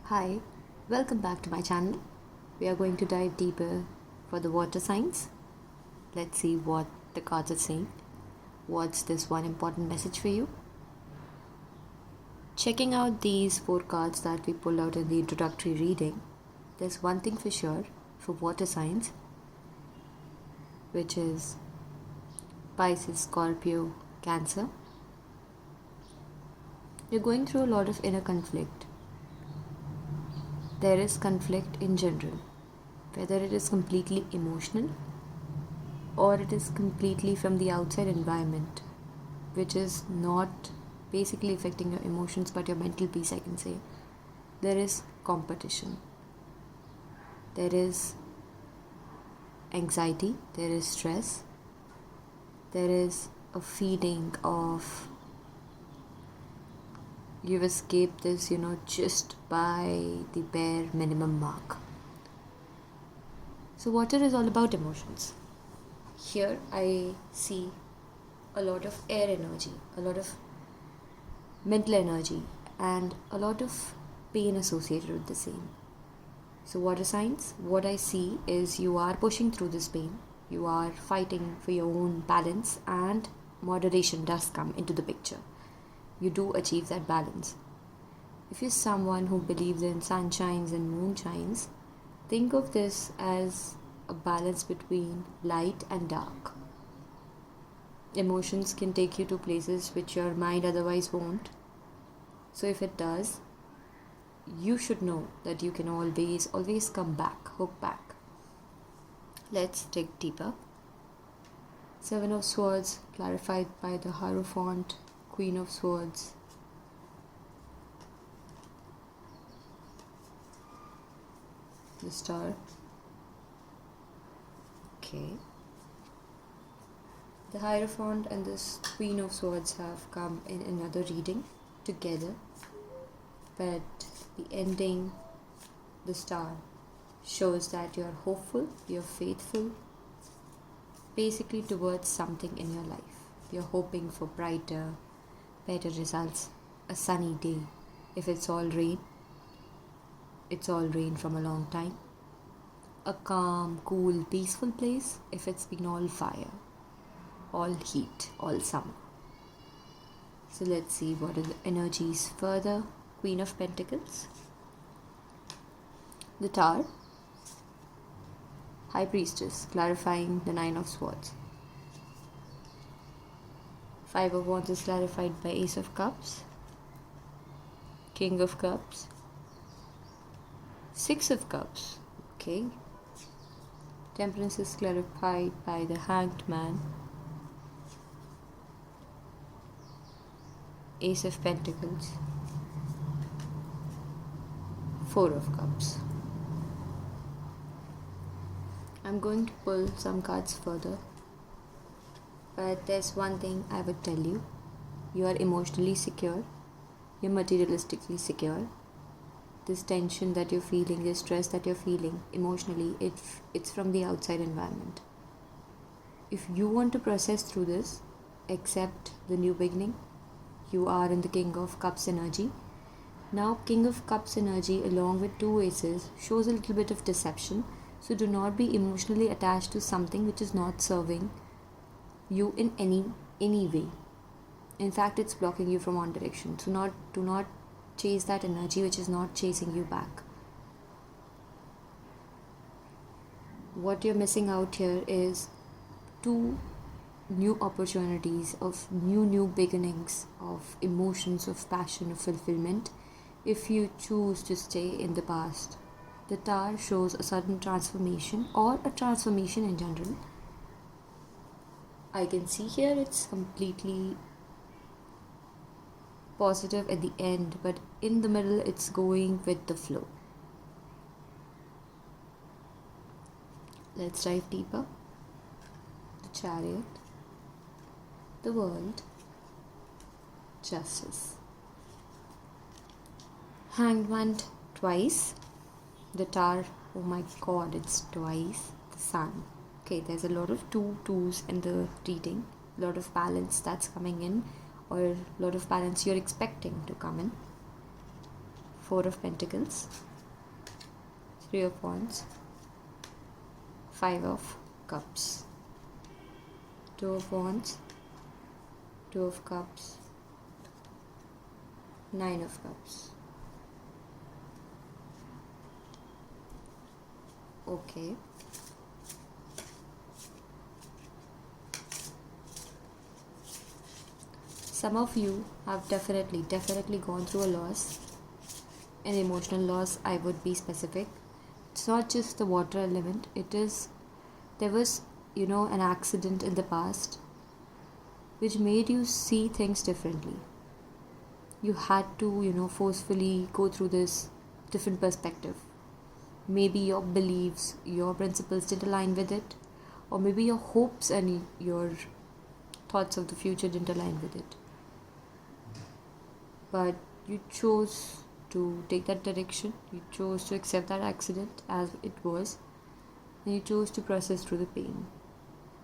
Hi, welcome back to my channel. We are going to dive deeper for the water signs. Let's see what the cards are saying. What's this one important message for you? Checking out these 4 cards that we pulled out in the introductory reading, there's one thing for sure for water signs, which is Pisces, Scorpio, Cancer. You're going through a lot of inner conflict. There is conflict in general, whether it is completely emotional or it is completely from the outside environment, which is not basically affecting your emotions but your mental peace, I can say. There is competition, there is anxiety, there is stress, there is a feeling of you've escaped this, just by the bare minimum mark. So water is all about emotions. Here I see a lot of air energy, a lot of mental energy, and a lot of pain associated with the same. So water signs, what I see is you are pushing through this pain, you are fighting for your own balance, and moderation does come into the picture. You do achieve that balance. If you're someone who believes in sunshines and moonshines, think of this as a balance between light and dark. Emotions can take you to places which your mind otherwise won't. So if it does, you should know that you can always come back, hook back. Let's dig deeper. 7 of Swords, clarified by the Hierophant, Queen of Swords, the Star. Okay. The Hierophant and this Queen of Swords have come in another reading together, but the ending, the Star, shows that you're hopeful, you're faithful, basically towards something in your life. You're hoping for brighter, better results, a sunny day. If it's all rain, it's all rain from a long time. A calm, cool, peaceful place if it's been all fire, all heat, all summer. So let's see what are the energies further. Queen of Pentacles, the Tower, High Priestess, clarifying the 9 of Swords. 5 of Wands is clarified by Ace of Cups, King of Cups, 6 of Cups, okay. Temperance is clarified by the Hanged Man, Ace of Pentacles, 4 of Cups. I'm going to pull some cards further, but there's one thing I would tell you. You are emotionally secure, you're materialistically secure. This tension that you're feeling, this stress that you're feeling emotionally, it's from the outside environment. If you want to process through this, accept the new beginning. You are in the King of Cups energy. Now King of Cups energy along with 2 aces shows a little bit of deception. So do not be emotionally attached to something which is not serving you in any way. In fact, it's blocking you from one direction. So do not chase that energy which is not chasing you back. What you're missing out here is 2 new opportunities of new beginnings, of emotions, of passion, of fulfillment, if you choose to stay in the past. The Tower shows a sudden transformation or a transformation in general. I can see here it's completely positive at the end, but in the middle it's going with the flow. Let's dive deeper. The Chariot, the World, Justice, Hanged Man twice, the Tower, oh my god, it's twice, the Sun. Okay, there's a lot of 2s in the reading, a lot of balance that's coming in, or a lot of balance you're expecting to come in. Four of Pentacles, Three of Wands, Five of Cups, Two of Wands, Two of Cups, Nine of Cups. Okay. Some of you have definitely gone through a loss, an emotional loss. I would be specific. It's not just the water element, there was, an accident in the past which made you see things differently. You had to, forcefully go through this different perspective. Maybe your beliefs, your principles didn't align with it, or maybe your hopes and your thoughts of the future didn't align with it. But you chose to take that direction, you chose to accept that accident as it was, and you chose to process through the pain.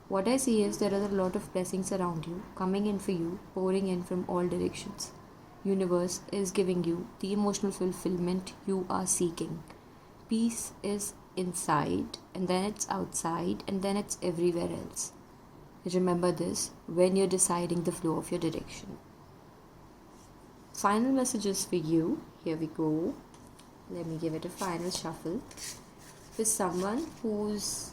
What I see is there are a lot of blessings around you, coming in for you, pouring in from all directions. Universe is giving you the emotional fulfillment you are seeking. Peace is inside, and then it's outside, and then it's everywhere else. Remember this when you're deciding the flow of your direction. Final messages for you. Here we go. Let me give it a final shuffle. For someone who's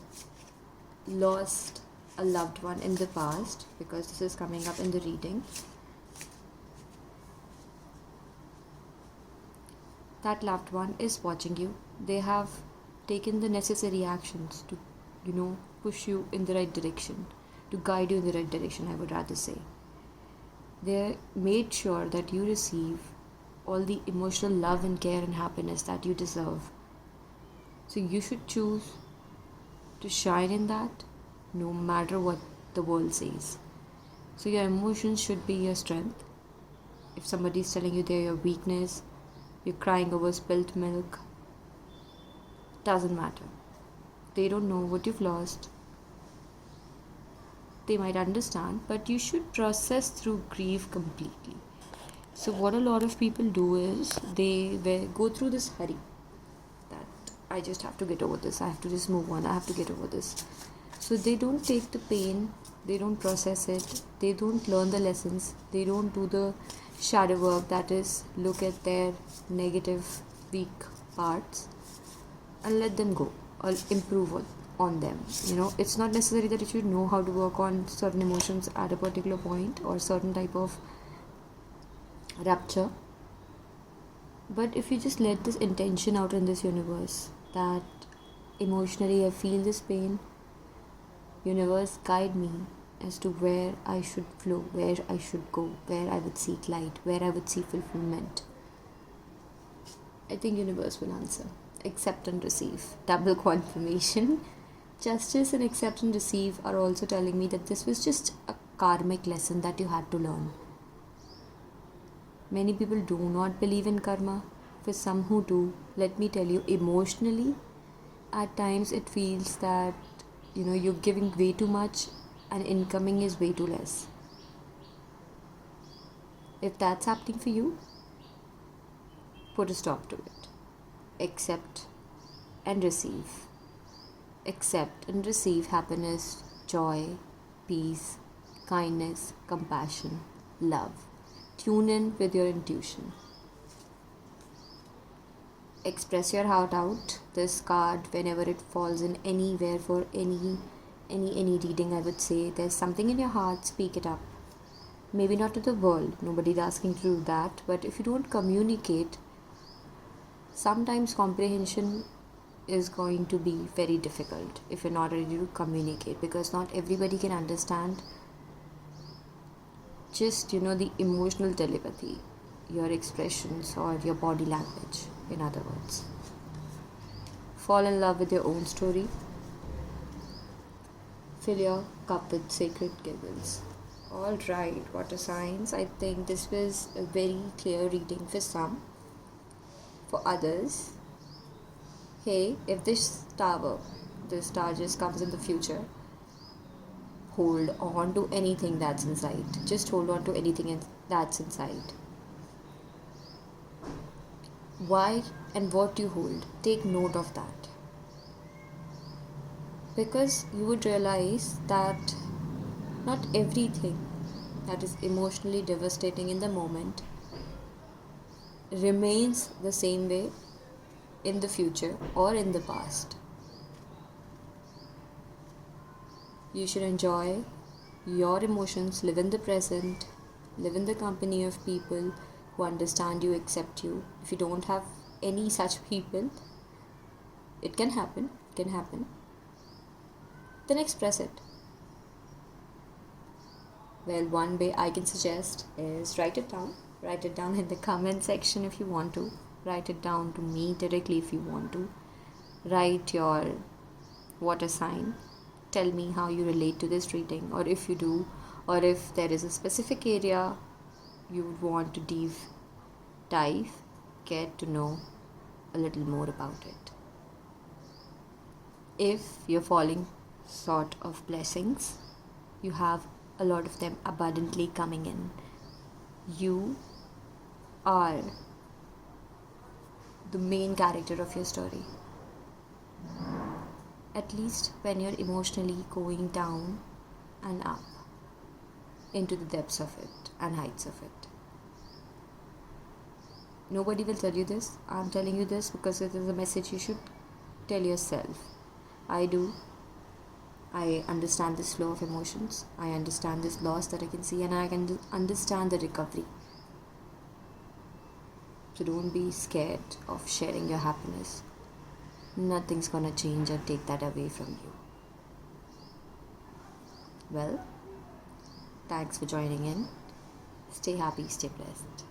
lost a loved one in the past, because this is coming up in the reading, that loved one is watching you. They have taken the necessary actions to, push you in the right direction, to guide you in the right direction, I would rather say. They made sure that you receive all the emotional love and care and happiness that you deserve. So you should choose to shine in that no matter what the world says. So your emotions should be your strength. If somebody is telling you they're your weakness, you're crying over spilt milk, doesn't matter. They don't know what you've lost. They might understand, but you should process through grief completely. So what a lot of people do is they go through this hurry that I just have to get over this, I have to just move on, I have to get over this. So they don't take the pain, they don't process it, they don't learn the lessons, they don't do the shadow work, that is look at their negative weak parts and let them go or improve on them. It's not necessary that you should know how to work on certain emotions at a particular point or certain type of rupture, but if you just let this intention out in this universe that emotionally I feel this pain, universe guide me as to where I should flow, where I should go, where I would seek light, where I would see fulfillment, I think universe will answer. Accept and receive, double confirmation. Justice and accept and receive are also telling me that this was just a karmic lesson that you had to learn. Many people do not believe in karma. For some who do, let me tell you, emotionally, at times it feels that, you're giving way too much and incoming is way too less. If that's happening for you, put a stop to it. Accept and receive. Accept and receive happiness, joy, peace, kindness, compassion, love. Tune in with your intuition. Express your heart out. This card, whenever it falls in anywhere for any reading, I would say there's something in your heart, speak it up. Maybe not to the world, nobody's asking to do that, but if you don't communicate, sometimes comprehension is going to be very difficult if you're not ready to communicate, because not everybody can understand just the emotional telepathy, your expressions or your body language, in other words. Fall in love with your own story. Fill your cup with sacred giggles. Alright, water signs, I think this was a very clear reading for some. For others, hey, if this star just comes in the future, hold on to anything that's inside. Just hold on to anything that's inside. why and what you hold. Take note of that. Because you would realize that not everything that is emotionally devastating in the moment remains the same way in the future or in the past. You should enjoy your emotions, live in the present, live in the company of people who understand you, accept you. If you don't have any such people, it can happen, then express it. Well, one way I can suggest is write it down. Write it down in the comment section if you want to. Write it down to me directly if you want to. Write your water sign. Tell me how you relate to this reading, or if you do, or if there is a specific area you would want to dive, get to know a little more about it. If you're falling short of blessings, you have a lot of them abundantly coming in. You are the main character of your story. At least when you're emotionally going down and up into the depths of it and heights of it. Nobody will tell you this. I'm telling you this because it is a message you should tell yourself. I do. I understand this flow of emotions. I understand this loss that I can see, and I can understand the recovery. So don't be scared of sharing your happiness. Nothing's gonna change or take that away from you. Well, thanks for joining in. Stay happy, stay blessed.